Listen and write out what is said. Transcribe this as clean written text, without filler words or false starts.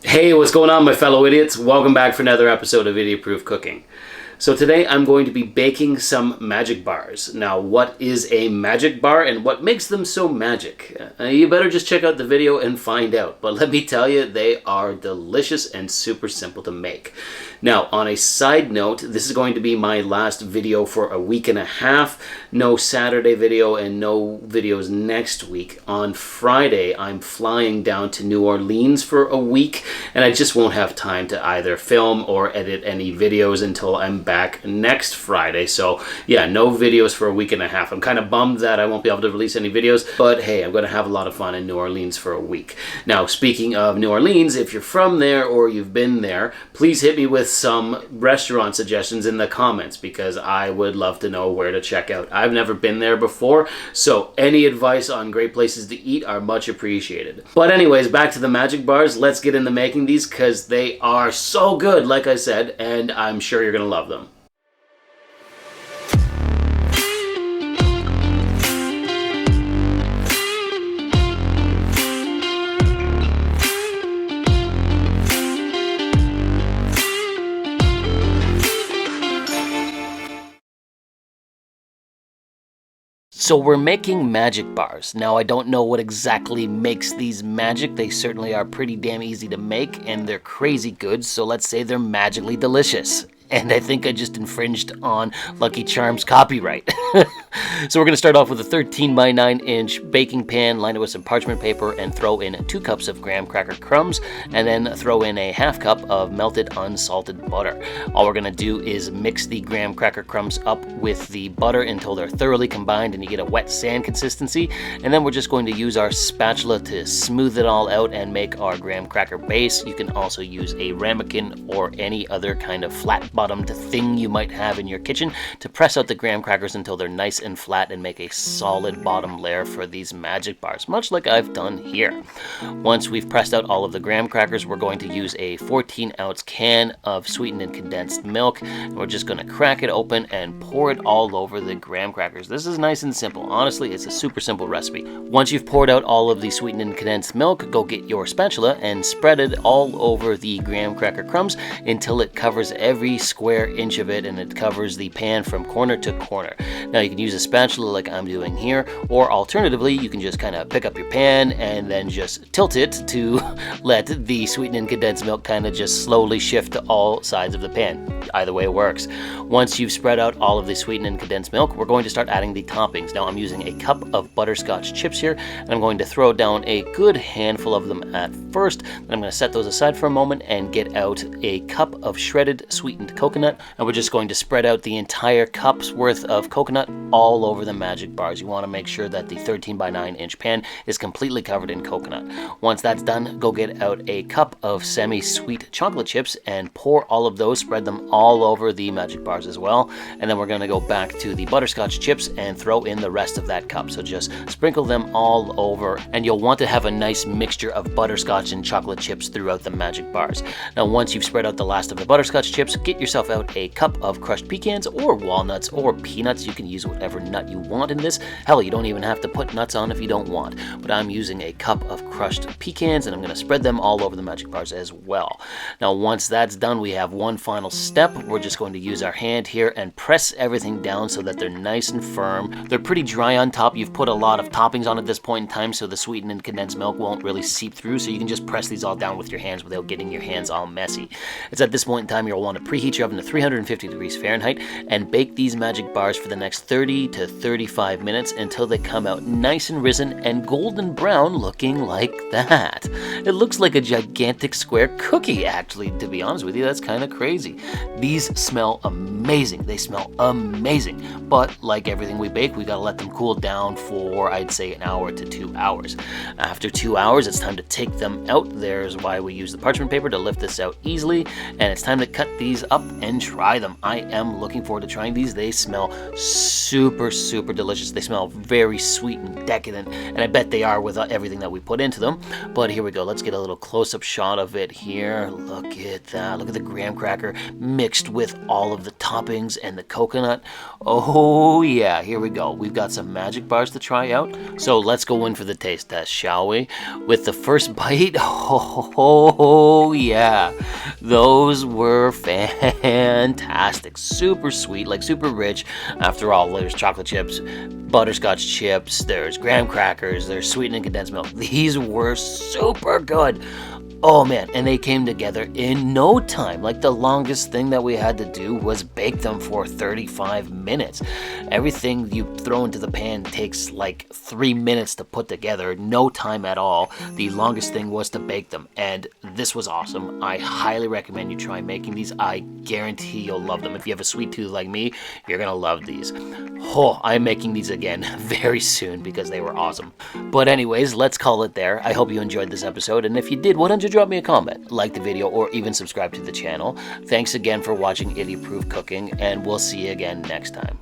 Hey, what's going on, my fellow idiots? Welcome back for another episode of Idiot Proof Cooking. So today I'm going to be baking some magic bars. Now, what is a magic bar and what makes them so magic? You better just check out the video and find out. But let me tell you, they are delicious and super simple to make. Now, on a side note, this is going to be my last video for a week and a half. No Saturday video and no videos next week. On Friday, I'm flying down to New Orleans for a week, and I just won't have time to either film or edit any videos until I'm back next Friday. So yeah, no videos for a week and a half. I'm kind of bummed that I won't be able to release any videos, but hey, I'm going to have a lot of fun in New Orleans for a week. Now, speaking of New Orleans, if you're from there or you've been there, please hit me with some restaurant suggestions in the comments because I would love to know where to check out. I've never been there before, so any advice on great places to eat are much appreciated. But anyways, back to the magic bars. Let's get into making these because they are so good, like I said, and I'm sure you're going to love them. So we're making magic bars. Now, I don't know what exactly makes these magic. They certainly are pretty damn easy to make, and they're crazy good, so let's say they're magically delicious. And I think I just infringed on Lucky Charms copyright. So we're going to start off with a 13 by 9 inch baking pan, line it with some parchment paper, and throw in 2 cups of graham cracker crumbs, and then throw in a half cup of melted unsalted butter. All we're going to do is mix the graham cracker crumbs up with the butter until they're thoroughly combined and you get a wet sand consistency, and then we're just going to use our spatula to smooth it all out and make our graham cracker base. You can also use a ramekin or any other kind of flat bottomed thing you might have in your kitchen to press out the graham crackers until they're nice and flat and make a solid bottom layer for these magic bars, much like I've done here. Once we've pressed out all of the graham crackers, we're going to use a 14-ounce can of sweetened and condensed milk, and we're just going to crack it open and pour it all over the graham crackers. This is nice and simple. Honestly, it's a super simple recipe. Once you've poured out all of the sweetened and condensed milk, go get your spatula and spread it all over the graham cracker crumbs until it covers every square inch of it and it covers the pan from corner to corner. Now, you can use a spatula like I'm doing here, or alternatively, you can just kind of pick up your pan and then just tilt it to let the sweetened and condensed milk kind of just slowly shift to all sides of the pan. Either way works. Once you've spread out all of the sweetened and condensed milk, we're going to start adding the toppings. Now, I'm using a cup of butterscotch chips here, and I'm going to throw down a good handful of them at first. Then I'm going to set those aside for a moment and get out a cup of shredded sweetened coconut, and we're just going to spread out the entire cup's worth of coconut all over the magic bars. You want to make sure that the 13 by 9 inch pan is completely covered in coconut. Once that's done, go get out a cup of semi-sweet chocolate chips and pour all of those, spread them all over the magic bars as well. And then we're going to go back to the butterscotch chips and throw in the rest of that cup. So just sprinkle them all over, and you'll want to have a nice mixture of butterscotch and chocolate chips throughout the magic bars. Now, once you've spread out the last of the butterscotch chips, get yourself out a cup of crushed pecans or walnuts or peanuts. You can use whatever nut you want in this. Hell, you don't even have to put nuts on if you don't want. But I'm using a cup of crushed pecans, and I'm going to spread them all over the magic bars as well. Now, once that's done, we have one final step. We're just going to use our hand here and press everything down so that they're nice and firm. They're pretty dry on top. You've put a lot of toppings on at this point in time, so the sweetened and condensed milk won't really seep through, so you can just press these all down with your hands without getting your hands all messy. It's at this point in time you'll want to preheat your oven to 350 degrees Fahrenheit and bake these magic bars for the next 30 to 35 minutes until they come out nice and risen and golden brown, looking like that. It looks like a gigantic square cookie, actually, to be honest with you. That's kind of crazy. These smell amazing. They smell amazing. But like everything we bake, we gotta let them cool down for, I'd say, an hour to 2 hours. After 2 hours, it's time to take them out. There's why we use the parchment paper to lift this out easily, and it's time to cut these up and try them. I am looking forward to trying these. They smell super, super delicious. They smell very sweet and decadent, and I bet they are with everything that we put into them. But here we go. Let's get a little close-up shot of it here. Look at that. Look at the graham cracker mixed with all of the toppings and the coconut. Oh yeah, here we go. We've got some magic bars to try out. So let's go in for the taste test, shall we? With the first bite, oh yeah, those were fantastic. Super sweet, like super rich. After all, there's chocolate chips, butterscotch chips, there's graham crackers, there's sweetened and condensed milk. These were super good. Oh man, and they came together in no time. Like the longest thing that we had to do was bake them for 35 minutes. Everything you throw into the pan takes like 3 minutes to put together, no time at all. The longest thing was to bake them, and this was awesome. I highly recommend you try making these. I guarantee you'll love them. If you have a sweet tooth like me, you're gonna love these. Oh, I'm making these again very soon because they were awesome. But anyways, let's call it there. I hope you enjoyed this episode, and if you did, why don't you drop me a comment, like the video, or even subscribe to the channel. Thanks again for watching Idiot Proof Cooking, and we'll see you again next time.